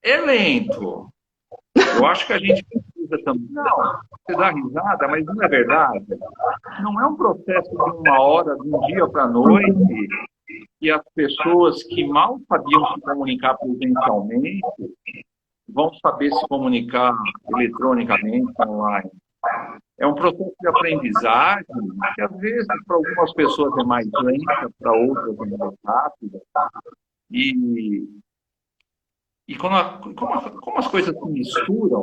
lento. Eu acho que a gente precisa também. Não, você dá risada, mas não é verdade. Não é um processo de uma hora, de um dia para a noite, que as pessoas que mal sabiam se comunicar presencialmente vão saber se comunicar eletronicamente, online. É um processo de aprendizagem que, às vezes, para algumas pessoas é mais lenta, para outras é mais rápida. E, como as coisas se misturam,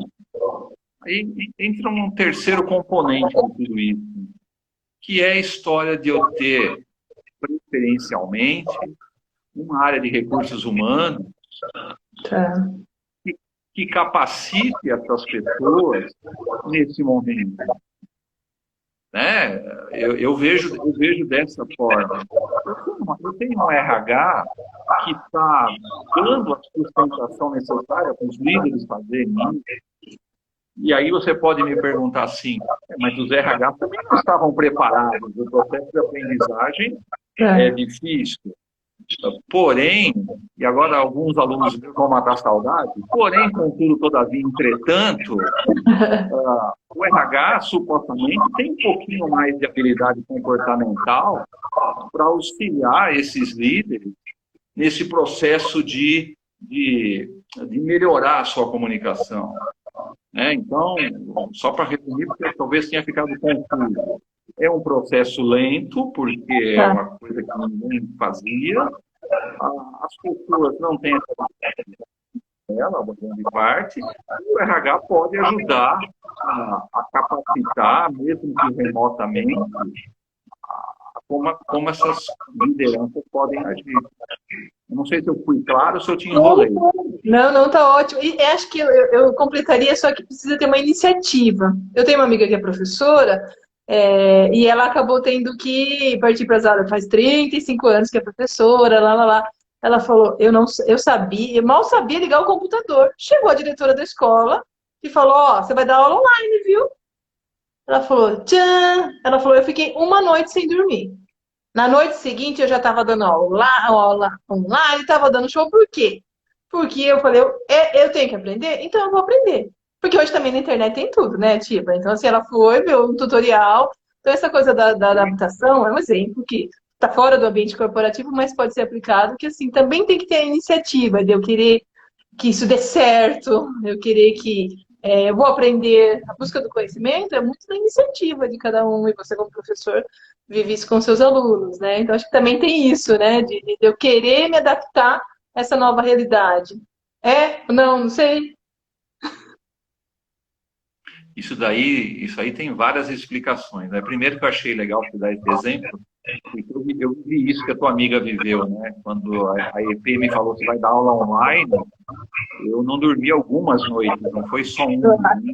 aí entra um terceiro componente de tudo isso, que é a história de eu ter, preferencialmente, uma área de recursos humanos Tá. que capacite essas pessoas nesse momento. Né? Eu vejo dessa forma. Eu tenho um RH que está dando a sustentação necessária para os líderes fazerem isso. E aí você pode me perguntar assim, mas os RH também não estavam preparados. O processo de aprendizagem é difícil. Porém, e agora alguns alunos vão matar saudade, porém, contudo, todavia, entretanto, o RH supostamente tem um pouquinho mais de habilidade comportamental para auxiliar esses líderes nesse processo de melhorar a sua comunicação. Né? Então, só para resumir, porque talvez tenha ficado confuso. É um processo lento, porque é uma coisa que ninguém fazia. As pessoas não têm ela, uma grande parte, e o RH pode ajudar a capacitar, mesmo que remotamente, como essas lideranças podem agir. Eu não sei se eu fui claro, se eu te enrolei. Não, tá ótimo. E acho que eu completaria, só que precisa ter uma iniciativa. Eu tenho uma amiga que é professora, e ela acabou tendo que partir para as aulas. Faz 35 anos que é professora, lá. Ela falou, eu mal sabia ligar o computador. Chegou a diretora da escola e falou, ó, você vai dar aula online, viu? Ela falou, tchan! Ela falou, eu fiquei uma noite sem dormir. Na noite seguinte eu já estava dando aula online, estava dando show, por quê? Porque eu falei, eu tenho que aprender, então eu vou aprender. Porque hoje também na internet tem tudo, né, Tiba? Então, assim, ela foi, viu um tutorial. Então, essa coisa da adaptação é um exemplo que está fora do ambiente corporativo, mas pode ser aplicado, que, assim, também tem que ter a iniciativa de eu querer que isso dê certo, eu querer que eu vou aprender. A busca do conhecimento é muito da iniciativa de cada um, e você, como professor, vive isso com seus alunos, né? Então, acho que também tem isso, né? De eu querer me adaptar a essa nova realidade. Não sei. Isso aí tem várias explicações. Né? Primeiro que eu achei legal você dar esse exemplo, porque eu vi isso que a tua amiga viveu, né? Quando a EP me falou que vai dar aula online, eu não dormi algumas noites, não foi só uma. Né?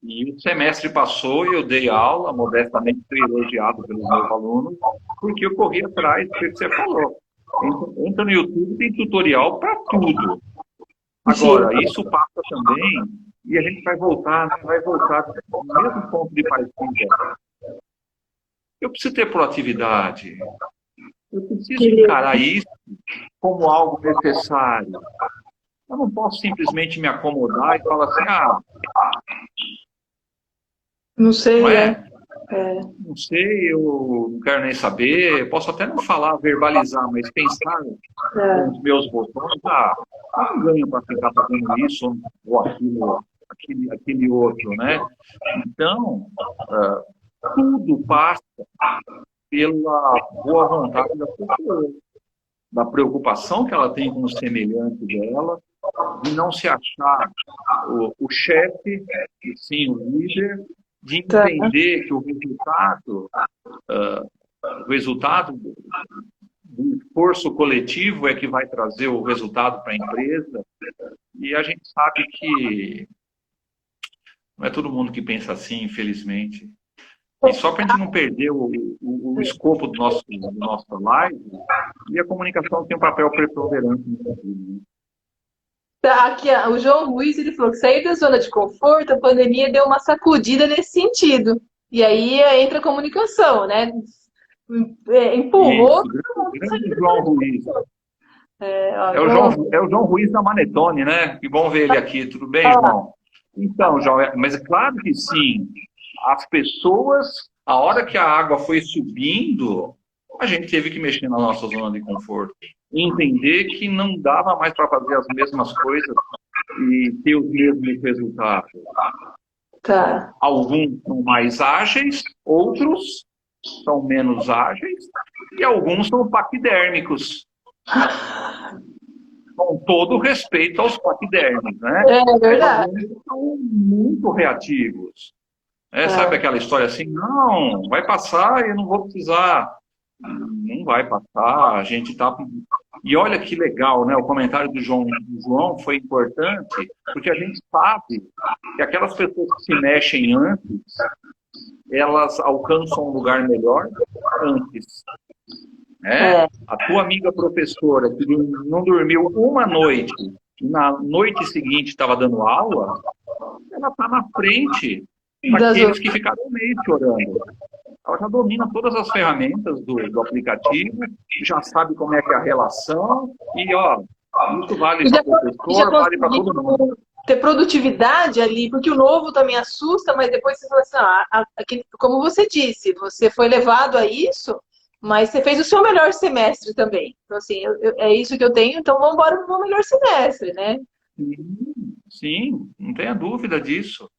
E o semestre passou e eu dei aula, modestamente fui elogiado pelos meus alunos, porque eu corri atrás do que você falou. Entra no YouTube, tem tutorial para tudo. Agora, isso passa também, e a gente vai voltar no mesmo ponto de partida. Eu preciso ter proatividade. Eu preciso encarar isso como algo necessário. Eu não posso simplesmente me acomodar e falar assim, não sei, não é? Não sei, eu não quero nem saber. Eu posso até não falar, verbalizar, mas pensar com os meus botões, eu não ganho para ficar fazendo isso ou aquele outro, né? Então, tudo passa pela boa vontade das pessoas, da preocupação que ela tem com o semelhante dela, de não se achar o chefe, e sim o líder, de Tá. entender que o resultado do esforço coletivo é que vai trazer o resultado para a empresa. E a gente sabe que não é todo mundo que pensa assim, infelizmente. E só para a gente não perder o escopo do nosso live, e a comunicação tem um papel preponderante nisso tudo, né? Tá, aqui, ó, o João Ruiz, ele falou que sair da zona de conforto, a pandemia deu uma sacudida nesse sentido. E aí entra a comunicação, né? Empurrou Isso, todo mundo pra sair grande da zona João de Ruiz. conforto. Ó, É o João Ruiz da Manetone, né? Que bom ver ele aqui. Tudo bem, João, irmão? Então, João, mas é claro que sim. As pessoas, a hora que a água foi subindo, a gente teve que mexer na nossa zona de conforto. E entender que não dava mais para fazer as mesmas coisas e ter os mesmos resultados. tá. Alguns são mais ágeis, outros são menos ágeis, e alguns são paquidérmicos. Com todo respeito aos paquidérmicos, né? É Mas verdade. alguns são muito reativos. Sabe aquela história assim, não, vai passar e eu não vou precisar. Não vai passar, a gente tá... E olha que legal, né? O comentário do João foi importante, porque a gente sabe que aquelas pessoas que se mexem antes, elas alcançam um lugar melhor antes, né? É. A tua amiga professora que não dormiu uma noite e na noite seguinte estava dando aula, ela está na frente Das daqueles outras. que ficaram um mês chorando. Ela já domina todas as ferramentas do aplicativo, já sabe como é que é a relação, e ó, isso vale E para já, o e já professor, vale para todo mundo. conseguiu ter produtividade ali, porque o novo também assusta, mas depois você fala assim, como você disse, você foi levado a isso, mas você fez o seu melhor semestre também. Então, assim, é isso que eu tenho, então vamos embora para o meu melhor semestre, né? Sim, não tenha dúvida disso.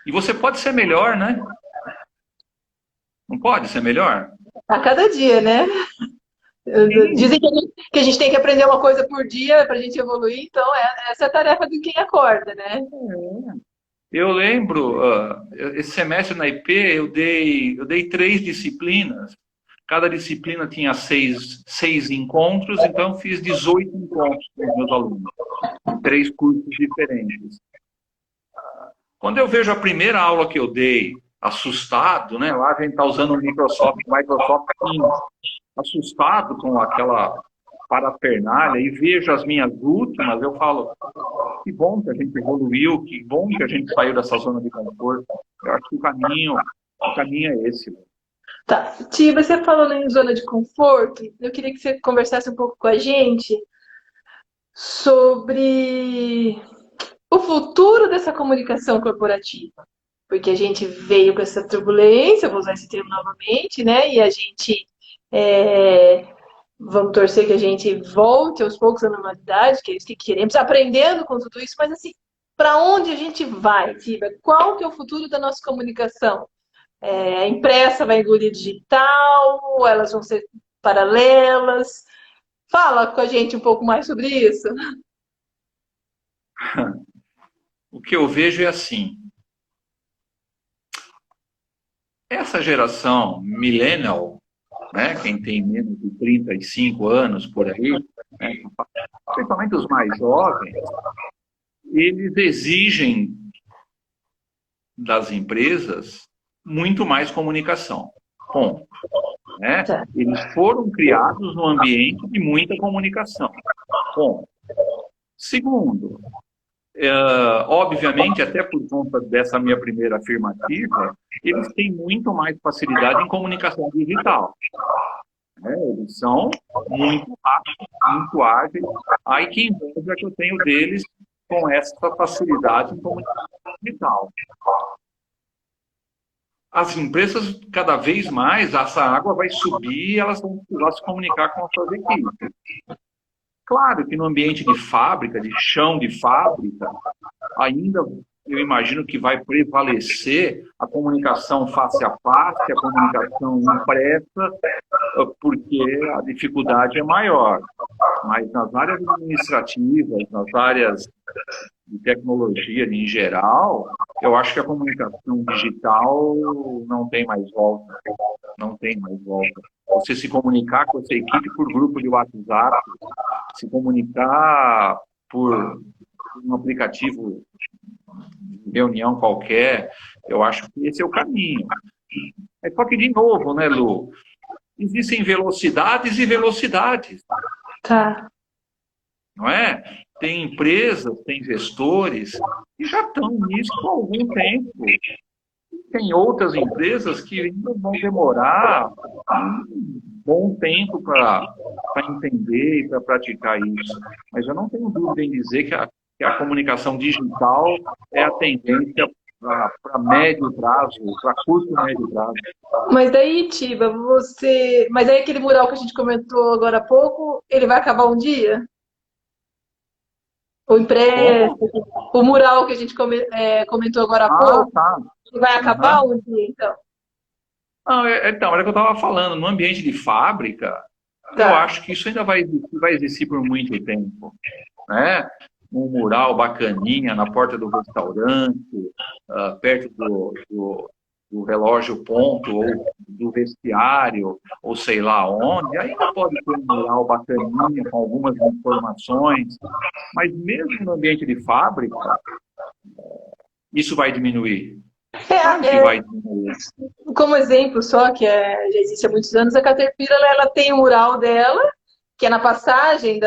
E você pode ser melhor, né? Não pode ser melhor? A cada dia, né? Sim. Dizem que a gente tem que aprender uma coisa por dia para a gente evoluir, então essa é a tarefa de quem acorda, né? Eu lembro, esse semestre na IP eu dei 3 disciplinas. Cada disciplina tinha seis encontros, então eu fiz 18 encontros com os meus alunos, em 3 cursos diferentes. Quando eu vejo a primeira aula que eu dei, assustado, né? Lá a gente está usando o Microsoft Teams, assustado com aquela parafernália, e vejo as minhas últimas, eu falo, que bom que a gente evoluiu, que bom que a gente saiu dessa zona de conforto. Eu acho que o caminho é esse. Tá. Tia, você falou em zona de conforto, eu queria que você conversasse um pouco com a gente sobre o futuro dessa comunicação corporativa. Porque a gente veio com essa turbulência, vou usar esse termo novamente, né? E a gente vamos torcer que a gente volte aos poucos à normalidade, que é isso que queremos, aprendendo com tudo isso, mas assim, para onde a gente vai, Tiba? Qual que é o futuro da nossa comunicação? A impressa vai engolir digital, elas vão ser paralelas? Fala com a gente um pouco mais sobre isso. O que eu vejo é assim, essa geração millennial, né, quem tem menos de 35 anos por aí, né, principalmente os mais jovens, eles exigem das empresas muito mais comunicação. Ponto. Né? Tá. Eles foram criados num ambiente de muita comunicação. Ponto. Segundo, obviamente, até por conta dessa minha primeira afirmativa, eles têm muito mais facilidade em comunicação digital. Né? Eles são muito rápidos, muito ágeis. Aí que inveja que eu tenho deles com essa facilidade em comunicação digital. As empresas, cada vez mais, essa água vai subir e elas vão precisar se comunicar com as suas equipes. Claro que no ambiente de fábrica, de chão de fábrica, ainda eu imagino que vai prevalecer a comunicação face a face, a comunicação impressa, porque a dificuldade é maior. Mas nas áreas administrativas, nas áreas de tecnologia em geral, eu acho que a comunicação digital não tem mais volta. Não tem mais volta. Você se comunicar com a sua equipe por grupo de WhatsApp, se comunicar por um aplicativo de reunião qualquer, eu acho que esse é o caminho. É só que, de novo, né, Lu? Existem velocidades e velocidades. Tá. Não é? Tem empresas, tem gestores que já estão nisso há algum tempo. Tem outras empresas que ainda vão demorar um bom tempo para entender e para praticar isso. Mas eu não tenho dúvida em dizer que a comunicação digital é a tendência para médio prazo, para curto e médio prazo. Mas daí, Tiba, Mas aí aquele mural que a gente comentou agora há pouco, ele vai acabar um dia? O impresso, o mural que a gente comentou agora há pouco, Tá. ele vai acabar um dia, então? Não, então, era o que eu estava falando. No ambiente de fábrica, Tá. eu acho que isso ainda vai existir por muito tempo. Né? Um mural bacaninha na porta do restaurante, perto do relógio ponto, ou do vestiário, ou sei lá onde, ainda pode ter um mural bacaninha com algumas informações, mas mesmo no ambiente de fábrica, isso vai diminuir. Claro que vai diminuir. Como exemplo só, que já existe há muitos anos, a Caterpillar, ela tem o mural dela, que é na passagem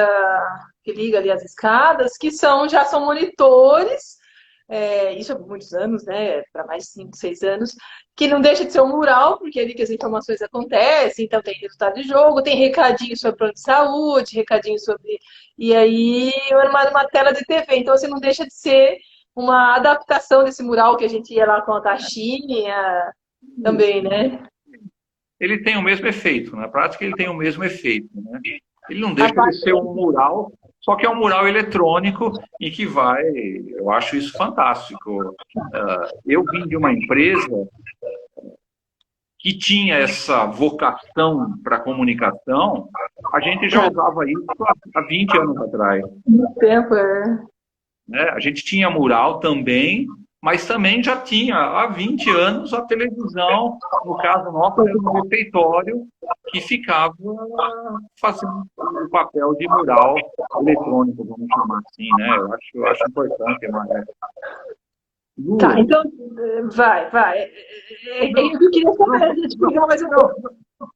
que liga ali as escadas, que já são monitores, isso há muitos anos, né, para mais de 5, 6 anos, que não deixa de ser um mural, porque é ali que as informações acontecem, então tem resultado de jogo, tem recadinho sobre plano de saúde, recadinho sobre... E aí, uma tela de TV, então você não deixa de ser uma adaptação desse mural que a gente ia lá com a caixinha também, né? Ele tem o mesmo efeito, na prática ele tem o mesmo efeito, né? Ele não deixa de ser um mural, só que é um mural eletrônico e que eu acho isso fantástico. Eu vim de uma empresa que tinha essa vocação para comunicação, a gente já usava isso há 20 anos atrás. Muito tempo, Né? A gente tinha mural também, mas também já tinha há 20 anos a televisão, no caso nosso, era no refeitório, que ficava fazendo o papel de mural eletrônico, vamos chamar assim, né? Eu acho importante, Mané. Tá, então, vai. Eu queria saber, a gente queria mais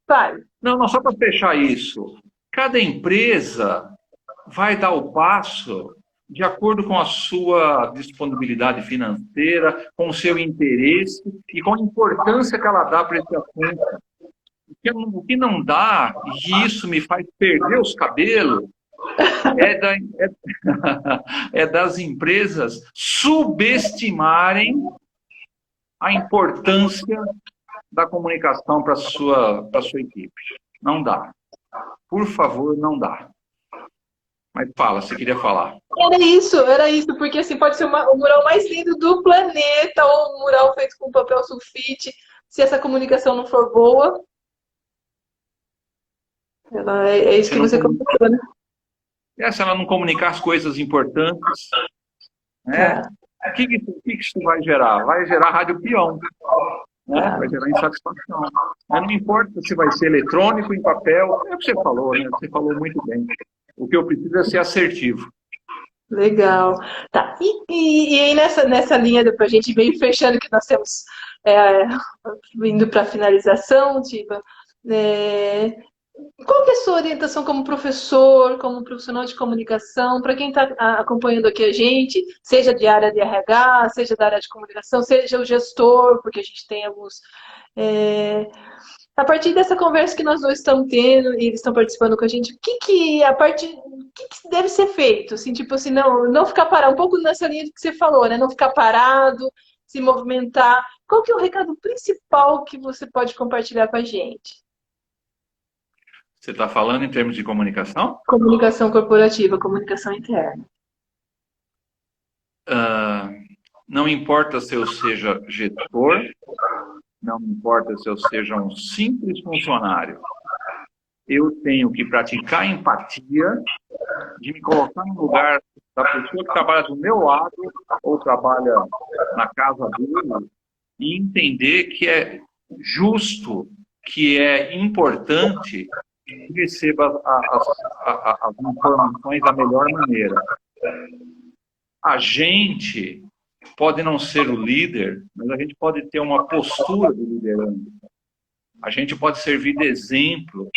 vai. Não, só para fechar isso. Cada empresa vai dar o passo de acordo com a sua disponibilidade financeira, com o seu interesse e com a importância que ela dá para esse assunto. O que não dá, e isso me faz perder os cabelos, é das empresas subestimarem a importância da comunicação para a sua equipe. Não dá. Por favor, não dá. Mas fala, você queria falar. Era isso, porque assim, pode ser o mural mais lindo do planeta, ou um mural feito com papel sulfite, se essa comunicação não for boa. É isso que você comentou, né? Se ela não comunicar as coisas importantes, né? O que isso vai gerar? Vai gerar rádio peão, né? Vai gerar insatisfação. Mas não importa se vai ser eletrônico, em papel, é o que você falou, né? Você falou muito bem. O que eu preciso é ser assertivo. Legal. Tá. E aí nessa linha, depois a gente veio fechando, que nós temos indo para a finalização, tipo, qual que é a sua orientação como professor, como profissional de comunicação, para quem está acompanhando aqui a gente, seja de área de RH, seja da área de comunicação, seja o gestor, porque a gente tem alguns... A partir dessa conversa que nós dois estamos tendo e eles estão participando com a gente, o que deve ser feito? Assim, tipo assim, não ficar parado, um pouco nessa linha que você falou, né? Não ficar parado, se movimentar. Qual que é o recado principal que você pode compartilhar com a gente? Você está falando em termos de comunicação? Comunicação corporativa, comunicação interna. não importa se eu seja gestor, não importa se eu seja um simples funcionário, eu tenho que praticar empatia, de me colocar no lugar da pessoa que trabalha do meu lado ou trabalha na casa dele e entender que é justo, que é importante que receba as informações da melhor maneira. A gente pode não ser o líder, mas a gente pode ter uma postura de liderança. A gente pode servir de exemplo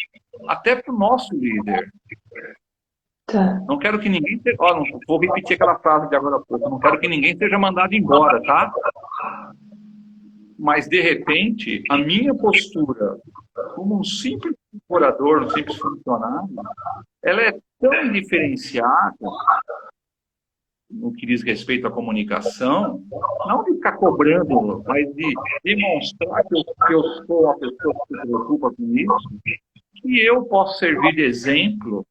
até para o nosso líder. Tá. Não quero que ninguém... não vou repetir aquela frase de agora a pouco. Não quero que ninguém seja mandado embora, tá? Mas, de repente, a minha postura como um simples colaborador, um simples funcionário, ela é tão diferenciada no que diz respeito à comunicação, não de ficar cobrando, mas de demonstrar que eu sou uma pessoa que se preocupa com isso, que eu posso servir de exemplo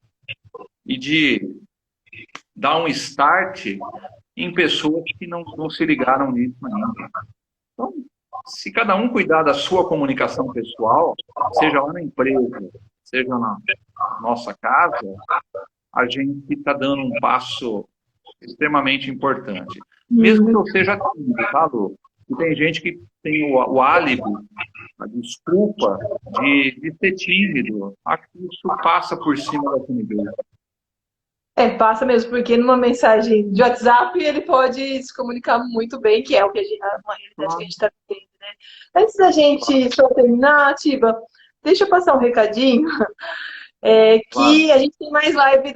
e de dar um start em pessoas que não se ligaram nisso ainda. Então, se cada um cuidar da sua comunicação pessoal, seja lá na empresa, seja na nossa casa, a gente está dando um passo extremamente importante. Mesmo que eu seja tímido, tá, Lu? E tem gente que tem o álibi, a desculpa de ser tímido. Acho que isso passa por cima da timidez. Passa mesmo, porque numa mensagem de WhatsApp ele pode se comunicar muito bem, que é o que uma realidade que a gente está vivendo, né? Antes da gente só terminar, Tiba, deixa eu passar um recadinho. Que a gente tem mais live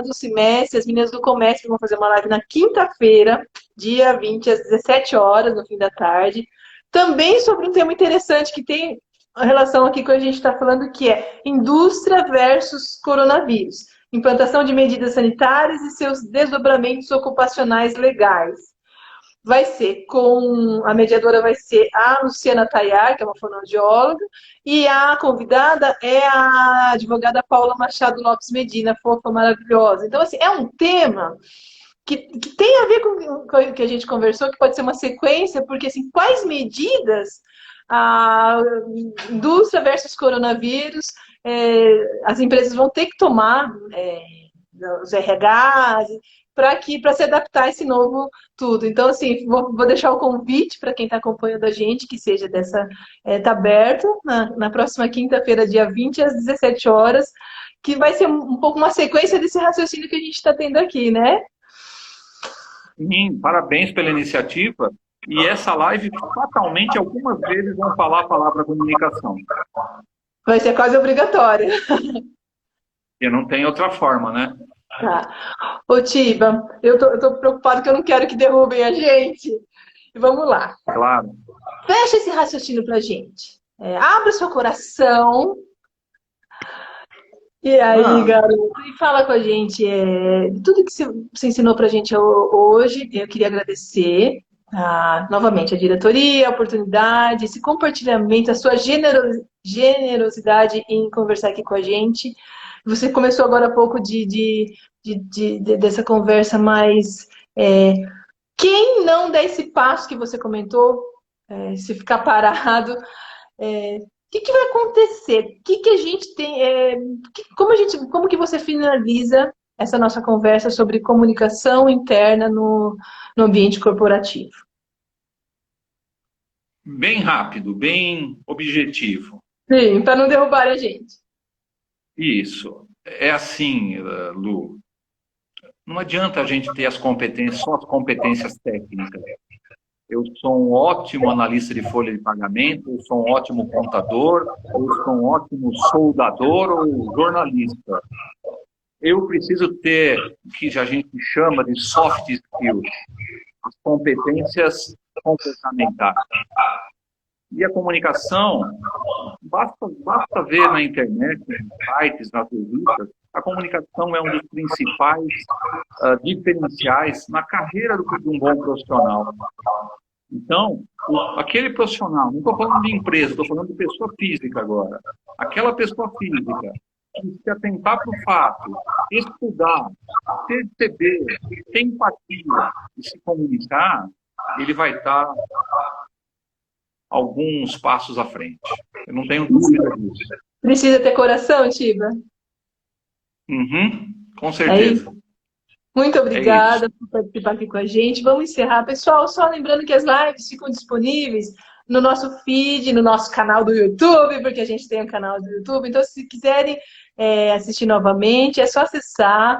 do semestre, as meninas do comércio vão fazer uma live na quinta-feira, dia 20, às 17 horas, no fim da tarde. Também sobre um tema interessante que tem relação aqui com a gente está falando, que é indústria versus coronavírus. Implantação de medidas sanitárias e seus desdobramentos ocupacionais legais. A mediadora vai ser a Luciana Tayar, que é uma fonoaudióloga, e a convidada é a advogada Paula Machado Lopes Medina, fofa, maravilhosa. Então, assim, é um tema que tem a ver com o que a gente conversou, que pode ser uma sequência, porque, assim, quais medidas a indústria versus coronavírus as empresas vão ter que tomar, os RHs, para se adaptar a esse novo tudo. Então, assim, vou deixar o convite para quem está acompanhando a gente, que seja está aberto na próxima quinta-feira, dia 20, às 17 horas, que vai ser um pouco uma sequência desse raciocínio que a gente está tendo aqui, né? Sim, parabéns pela iniciativa. E essa live, fatalmente, algumas vezes vão falar a palavra comunicação. Vai ser quase obrigatória. Porque não tem outra forma, né? Tá. Ô, Tiba, eu tô preocupado que eu não quero que derrubem a gente. Vamos lá. Claro. Fecha esse raciocínio pra gente. Abra seu coração. E aí, garoto, e fala com a gente. Tudo que você ensinou pra gente hoje, eu queria agradecer. Novamente, a diretoria, a oportunidade, esse compartilhamento, a sua generosidade em conversar aqui com a gente. Você começou agora há pouco dessa conversa, mas quem não der esse passo que você comentou, se ficar parado, o que vai acontecer? O que a gente tem? Como que você finaliza essa nossa conversa sobre comunicação interna no ambiente corporativo? Bem rápido, bem objetivo. Sim, para não derrubar a gente. Isso. É assim, Lu. Não adianta a gente ter só as competências técnicas. Eu sou um ótimo analista de folha de pagamento, eu sou um ótimo contador, eu sou um ótimo soldador ou jornalista. Eu preciso ter o que a gente chama de soft skills, as competências comportamentais. E a comunicação, basta ver na internet, nos sites, nas revistas, a comunicação é um dos principais diferenciais na carreira de um bom profissional. Então, aquele profissional, não estou falando de empresa, estou falando de pessoa física agora. Aquela pessoa física que se atentar para o fato, estudar, perceber, ter empatia e se comunicar, ele vai estar alguns passos à frente. Eu não tenho dúvida disso. Precisa ter coração, Tiba? Uhum, com É isso. certeza. Muito É isso. obrigada por participar aqui com a gente. Vamos encerrar, pessoal. Só lembrando que as lives ficam disponíveis no nosso feed, no nosso canal do YouTube, porque a gente tem um canal do YouTube. Então, se quiserem assistir novamente, é só acessar.